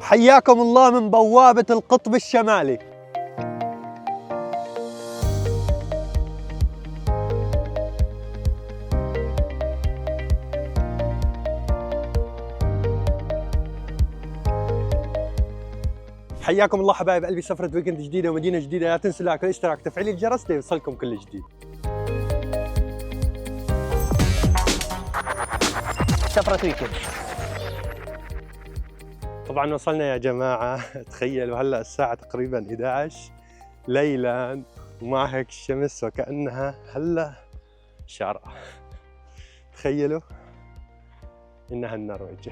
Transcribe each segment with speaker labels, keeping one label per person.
Speaker 1: حياكم الله من بوابة القطب الشمالي. حياكم الله حبايب قلبي، سفرة ويكند جديدة ومدينة جديدة. لا تنسوا لايك والاشتراك وتفعيل الجرس ليوصلكم كل جديد. سفرة ويكند. طبعا وصلنا يا جماعة. تخيلوا هلا الساعة تقريبا 11 ليلا ومع هيك الشمس وكأنها هلا شارقة. تخيلوا إنها النرويج.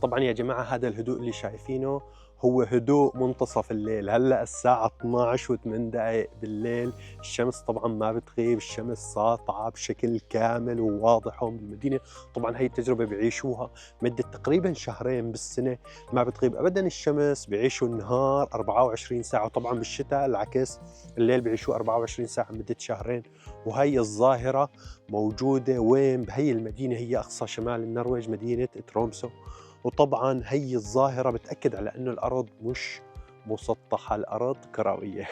Speaker 1: طبعا يا جماعة هذا الهدوء اللي شايفينه هو هدوء منتصف الليل. هلا الساعة 12 و8 دقائق بالليل. الشمس طبعا ما بتغيب، الشمس ساطعة بشكل كامل وواضح هون بالمدينة. طبعا هي التجربة بيعيشوها مدة تقريبا شهرين بالسنة، ما بتغيب ابدا الشمس. بيعيشوا النهار 24 ساعة، وطبعا بالشتاء العكس، الليل بيعيشوا 24 ساعة مدة شهرين. وهي الظاهرة موجودة وين؟ بهي المدينة، هي أقصى شمال النرويج، مدينة ترومسو. وطبعا هي الظاهرة بتأكد على أنه الأرض مش مسطحة، الأرض كروية.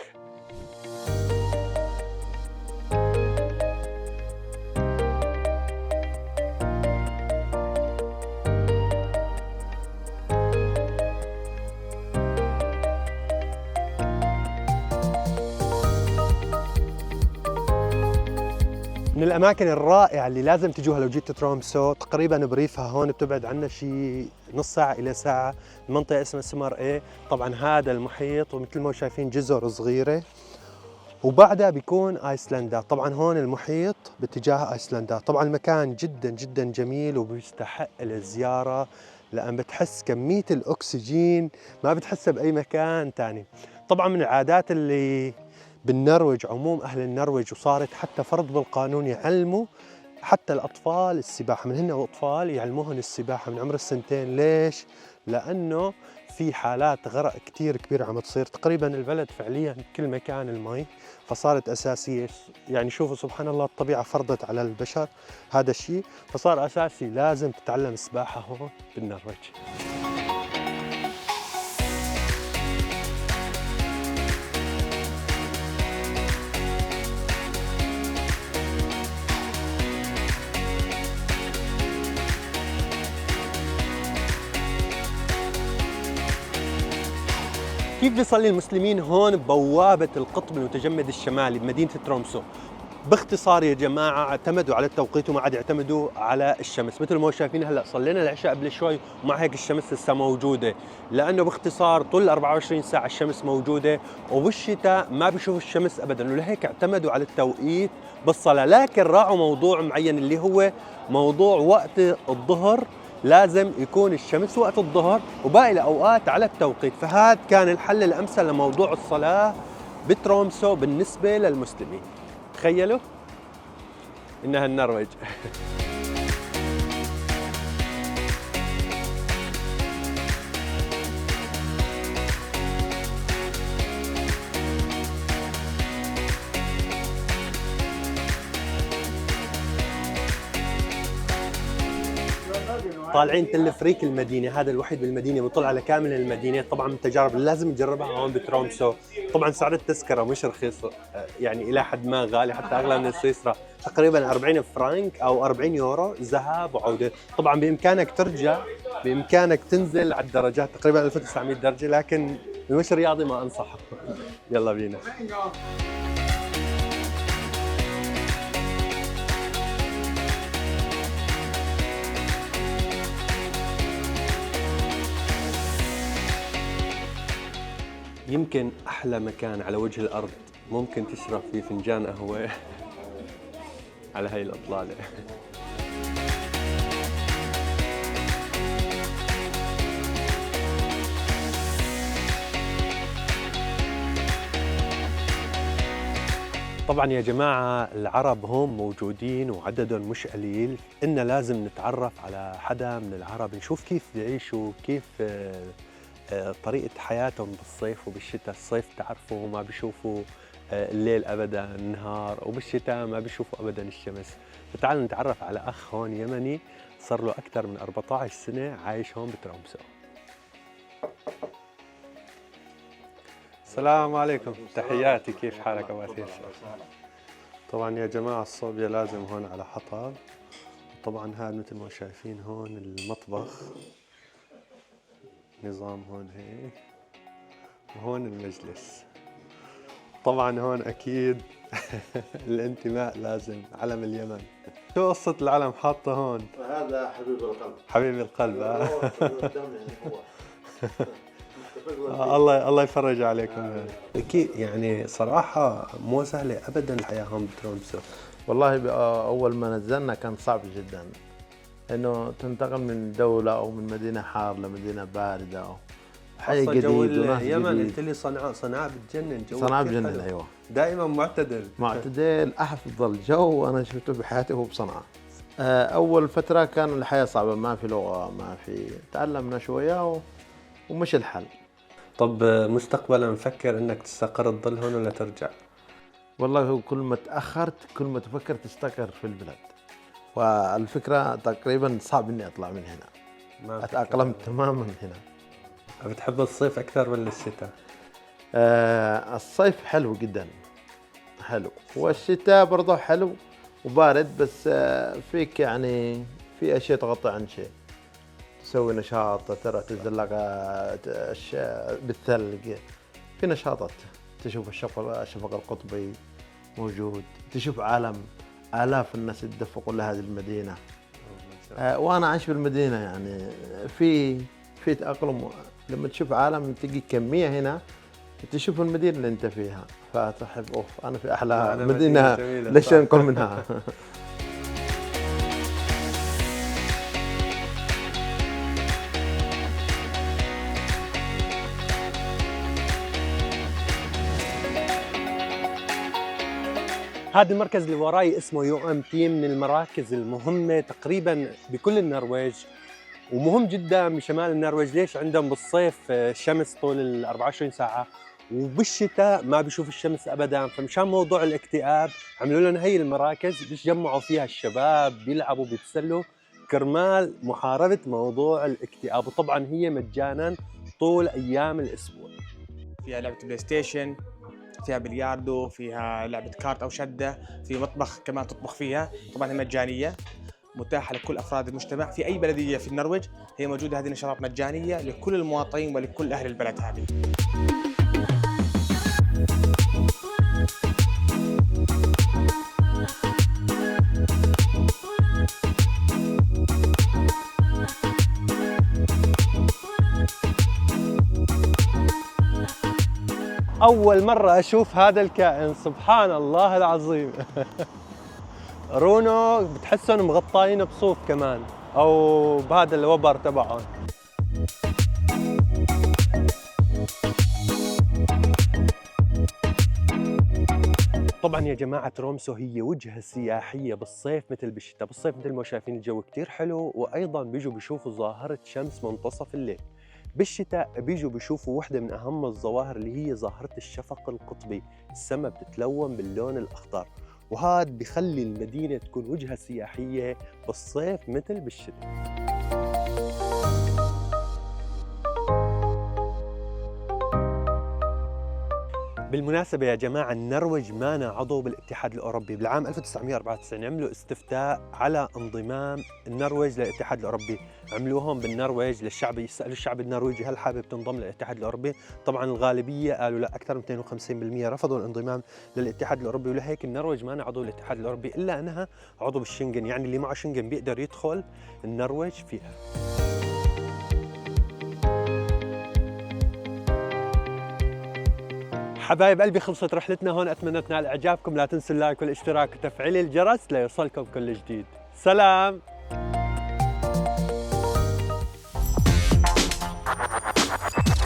Speaker 1: من الأماكن الرائعة اللي لازم تجوها لو جيت ترومسو، تقريبا بريفها هون بتبعد عنا شي نص ساعة إلى ساعة. المنطقة اسمها سمر إيه. طبعا هذا المحيط، ومثل ما شايفين جزر صغيرة، وبعدها بيكون ايسلندا. طبعا هون المحيط باتجاه ايسلندا. طبعا المكان جدا جدا جميل وبيستحق الزيارة، لأن بتحس كمية الأكسجين ما بتحسها بأي مكان تاني. طبعا من العادات اللي بالنرويج، عموم أهل النرويج، وصارت حتى فرض بالقانون، يعلموا حتى الأطفال السباحة. من هن وأطفال يعلموهن السباحة من عمر السنتين. ليش؟ لأنه في حالات غرق كتير كبيرة عم تصير. تقريبا البلد فعليا كل مكان المي، فصارت أساسية. يعني شوفوا سبحان الله، الطبيعة فرضت على البشر هذا الشيء، فصار أساسي لازم تتعلم السباحة هون بالنرويج. كيف بيصلي المسلمين هون ببوابة القطب المتجمد الشمالي بمدينة ترومسو؟ باختصار يا جماعة، اعتمدوا على التوقيت وما عاد يعتمدوا على الشمس. مثل ما شايفين هلا صلينا العشاء قبل شوي ومع هيك الشمس لسه موجودة، لأنه باختصار طول 24 ساعة الشمس موجودة، وبالشتاء ما بيشوفوا الشمس أبدا، ولهيك اعتمدوا على التوقيت بالصلاة. لكن راعوا موضوع معين اللي هو موضوع وقت الظهر، لازم يكون الشمس وقت الظهر وباقي الأوقات على التوقيت. فهذا كان الحل الأمثل لموضوع الصلاة بترومسو بالنسبة للمسلمين. تخيلوا إنها النرويج. طالعين تلفريك المدينة، هذا الوحيد بالمدينة بيطل على كامل المدينة. طبعا من التجارب اللي لازم تجربها هون بترومسو. طبعا سعر التذكرة مش رخيص، يعني إلى حد ما غالي، حتى أغلى من سويسرا. تقريبا 40 فرنك أو 40 يورو ذهاب وعودة. طبعا بإمكانك ترجع، بإمكانك تنزل على الدرجات تقريبا 1900 درجة، لكن المشي رياضي ما أنصحه. يلا بينا. يمكن أحلى مكان على وجه الأرض ممكن تشرب فيه فنجان قهوة على هاي الإطلالة. طبعا يا جماعة العرب هم موجودين وعددهم مش قليل. إننا لازم نتعرف على حدا من العرب، نشوف كيف بيعيشوا، كيف طريقة حياتهم بالصيف وبالشتاء. الصيف تعرفوا ما بيشوفوا الليل ابدا، النهار، وبالشتاء ما بيشوفوا ابدا الشمس. فتعالوا نتعرف على اخ هون يمني صار له اكثر من 14 سنه عايش هون بترابزو. السلام عليكم، تحياتي، كيف حالك ابو عسير؟ طبعا يا جماعه الصوبيا لازم هون على حطب. طبعا هذا مثل ما شايفين هون المطبخ، نظام هون هيك، وهون المجلس. طبعا هون اكيد الانتماء لازم، علم اليمن. شو قصة العلم حاطه هون؟
Speaker 2: هذا حبيب القلب.
Speaker 1: حبيب القلب.
Speaker 2: هو
Speaker 1: الله يفرج عليكم. اكيد يعني صراحة مو سهلة ابدا الحياة هون بترابزو.
Speaker 2: والله اول ما نزلنا كان صعب جدا انه تنتقل من دولة او من مدينة حار لمدينة باردة او حي جديد وناس
Speaker 1: اليمن. قلت لي صنعاء بتجنن، جو
Speaker 2: صنعاء بتجنن. ايوه
Speaker 1: دائما معتدل.
Speaker 2: افضل جو انا شفته بحياتي هو بصنعاء. اول فترة كان الحياة صعبة، ما في لغة، ما في، تعلمنا شوية ومش الحل.
Speaker 1: طب مستقبلا مفكر انك تستقر تضل هون ولا ترجع؟
Speaker 2: والله كل ما تأخرت كل ما تفكر تستقر في البلد، والفكرة تقريبا صعب اني اطلع من هنا. اتأقلمت تماما هنا.
Speaker 1: بتحب الصيف اكثر ولا الشتاء؟
Speaker 2: الصيف حلو جدا، حلو، والشتاء برضه حلو وبارد، بس فيك يعني في اشياء تغطي عن شيء، تسوي نشاط، ترى تتزلق بالثلج، في نشاطات، تشوف الشفق القطبي موجود، تشوف عالم، آلاف الناس يتدفقوا لهذه المدينة. وأنا عايش في المدينة، يعني في تأقلم. لما تشوف عالم تجي كمية هنا، تشوف المدينة اللي أنت فيها فتحب أنا في أحلى مدينة، ليش نقول منها.
Speaker 1: هذا المركز اللي وراي اسمه UMP، من المراكز المهمة تقريبا بكل النرويج، ومهم جدا بشمال النرويج. ليش؟ عندهم بالصيف شمس طول ال 24 ساعة، وبالشتاء ما بيشوف الشمس ابدا. فمشان موضوع الاكتئاب عملوا لنا هي المراكز بيتجمعوا فيها الشباب، بيلعبوا بيتسلوا كرمال محاربة موضوع الاكتئاب. وطبعا هي مجانا طول ايام الاسبوع.
Speaker 3: فيها لعبة بلاي ستيشن، فيها بلياردو، فيها لعبة كارت أو شدة، في مطبخ كمان تطبخ فيها، طبعاً هي مجانية، متاحة لكل أفراد المجتمع. في أي بلدية في النرويج هي موجودة هذه النشاطات مجانية لكل المواطنين ولكل أهل البلد هذه.
Speaker 1: أول مرة أشوف هذا الكائن، سبحان الله العظيم. رونو بتحسهم مغطاين بصوف كمان، أو بهذا الوبر تبعهم. طبعا يا جماعة ترومسو هي وجهة سياحية بالصيف مثل بالشتاء. بالصيف مثل ما شايفين الجو كتير حلو، وأيضا بيجوا بيشوفوا ظاهرة شمس منتصف الليل. بالشتاء بيجوا بيشوفوا وحدة من أهم الظواهر اللي هي ظاهرة الشفق القطبي، السماء بتتلون باللون الأخضر، وهذا بيخلي المدينة تكون وجهة سياحية بالصيف مثل بالشتاء. بالمناسبة يا جماعة، النرويج مانا عضو بالاتحاد الأوروبي. بالعام 1994 عملوا استفتاء على انضمام النرويج للاتحاد الأوروبي. عملوهم بالنرويج للشعب، يسألوا الشعب النرويجي هل حابب تنضم للاتحاد الأوروبي. طبعا الغالبية قالوا لا، أكثر من 52% رفضوا الانضمام للاتحاد الأوروبي. ولهيك النرويج مانا عضو بالاتحاد الأوروبي، إلا أنها عضو بالشنغن، يعني اللي معه شنغن بيقدر يدخل النرويج فيها. حبايب قلبي، خلصت رحلتنا هون، اتمنى تنال اعجابكم. لا تنسوا اللايك والاشتراك وتفعيل الجرس ليوصلكم كل جديد. سلام.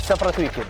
Speaker 1: سفرة ويكند.